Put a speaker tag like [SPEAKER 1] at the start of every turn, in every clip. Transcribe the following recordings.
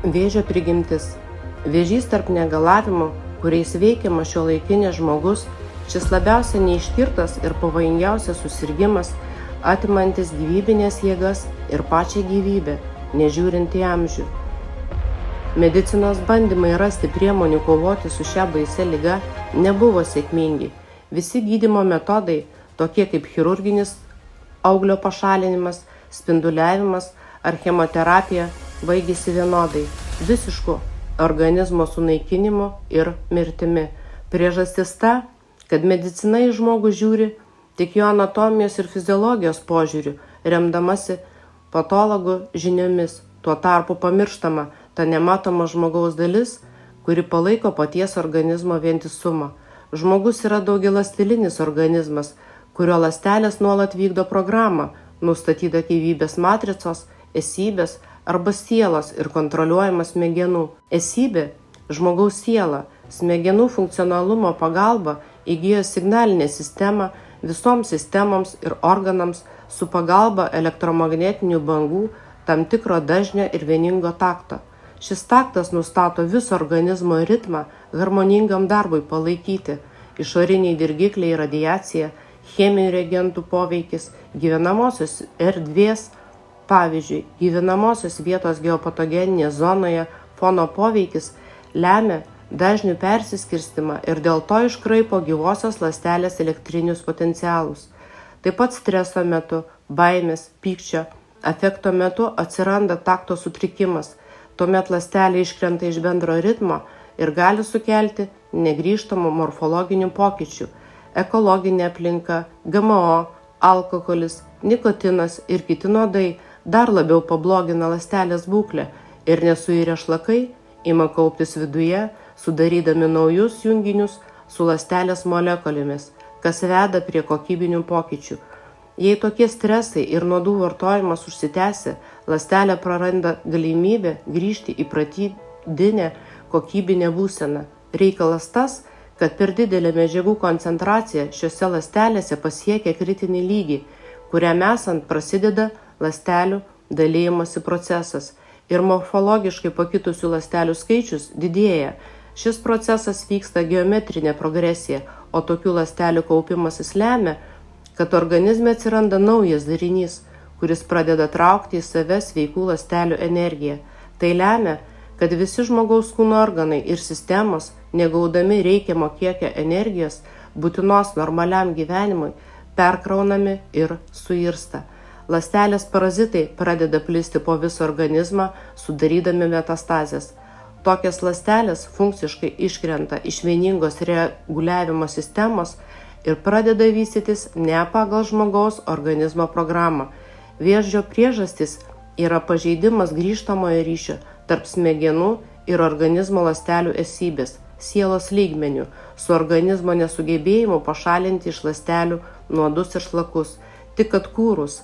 [SPEAKER 1] Vėžio prigimtis. Vėžys tarp negalavimų, kuriais veikiama šiuolaikinis žmogus, šis labiausiai neištirtas ir pavojingiausias susirgimas, atimantis gyvybinės jėgas ir pačią gyvybę, nežiūrint į amžių. Medicinos bandymai rasti priemonių kovoti su šia baisia liga nebuvo sėkmingi. Visi gydymo metodai, tokie kaip chirurginis auglio pašalinimas, spinduliavimas ar chemoterapija, baigėsi vienodai – visišku organizmo sunaikinimu ir mirtimi. Priežastis ta, kad medicina į žmogų žiūri tik jo anatomijos ir fiziologijos požiūriu, remdamasi patologų žiniomis. Tuo tarpu pamirštama ta nematoma žmogaus dalis, kuri palaiko paties organizmo vientisumą. Žmogus yra daugialąstelinis organizmas, kurio ląstelės nuolat vykdo programą, nustatytą gyvybės matricos, esybės arba sielos ir kontroliuojamas smegenų. Esybė – žmogaus siela, smegenų funkcionalumo pagalba įgijo signalinę sistemą visoms sistemoms ir organams su pagalba elektromagnetinių bangų tam tikro dažnio ir vieningo takto. Šis taktas nustato viso organizmo ritmą harmoningam darbui palaikyti, išoriniai dirgikliai, radiacija, cheminių reagentų poveikis, gyvenamosios erdvės, pavyzdžiui, gyvenamosios vietos geopatogeninėje zonoje fono poveikis lemia dažnių persiskirstimą ir dėl to iškraipo gyvosios ląstelės elektrinius potencialus. Taip pat streso metu, baimės, pykčio, afekto metu atsiranda takto sutrikimas, tuomet ląstelė iškrenta iš bendro ritmo ir gali sukelti negrįžtamų morfologinių pokyčių. Ekologinė aplinka, GMO, alkoholis, nikotinas ir kiti nuodai dar labiau pablogina ląstelės būklę ir nesuirę šlakai ima kauptis viduje, sudarydami naujus junginius su ląstelės molekulėmis, kas veda prie kokybinių pokyčių. Jei tokie stresai ir nuodų vartojimas užsitęsia, ląstelė praranda galimybę grįžti į pradinę kokybinę būseną. Reikalas tas, kad per didelė medžiagų koncentracija šiose ląstelėse pasiekia kritinį lygį, kuriam esant prasideda ląstelių dalijimosi procesas ir morfologiškai pakitusių ląstelių skaičius didėja. Šis procesas vyksta geometrinė progresija, o tokių ląstelių kaupimasis lemia, kad organizme atsiranda naujas darinys, kuris pradeda traukti į save sveikų ląstelių energiją. Tai lemia, kad visi žmogaus kūno organai ir sistemos, negaudami reikiamo kiekio energijos, būtinos normaliam gyvenimui, perkraunami ir suirsta. Ląstelės parazitai pradeda plisti po visą organizmą, sudarydami metastazes. Tokias ląstelės funkciškai iškrenta iš vieningos reguliavimo sistemos ir pradeda vystytis ne pagal žmogaus organizmo programą. Vėžio priežastis yra pažeidimas grįžtamojo ryšio tarp smegenų ir organizmo ląstelių esybės, sielos lygmenių, su organizmo nesugebėjimu pašalinti iš ląstelių nuodus ir šlakus. Tik atkūrus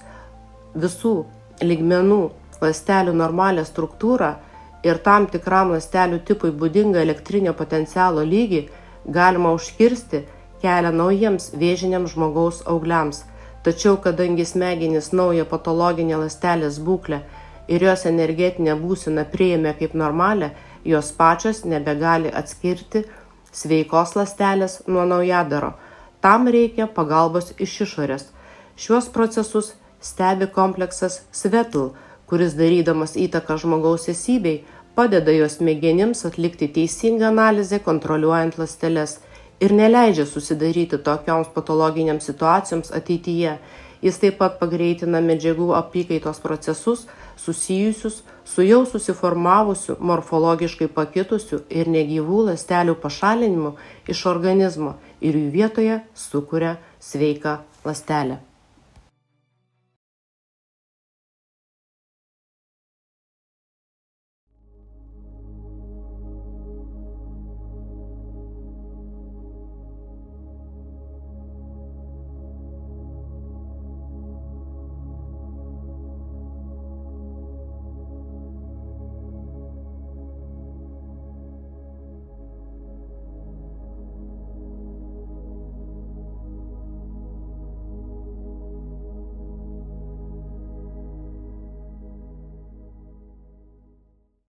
[SPEAKER 1] visų lygmenų ląstelių normalią struktūrą ir tam tikram ląstelių tipui būdingą elektrinio potencialo lygį, galima užkirsti kelią naujiems vėžiniams žmogaus augliams. Tačiau, kadangi smegenys naują patologinę ląstelės būklę ir jos energetinę būseną priėmė kaip normalią, jos pačios nebegali atskirti sveikos ląstelės nuo naujadaro. Tam reikia pagalbos iš išorės. Šiuos procesus stebi kompleksas SVETL, kuris darydamas įtaką žmogaus esybei, padeda jos smegenims atlikti teisingą analizę kontroliuojant ląsteles ir neleidžia susidaryti tokioms patologiniams situacijoms ateityje. Jis taip pat pagreitina medžiagų apykaitos procesus susijusius su jau susiformavusiu, morfologiškai pakitusiu ir negyvų ląstelių pašalinimu iš organizmo ir jų vietoje sukuria sveiką ląstelę.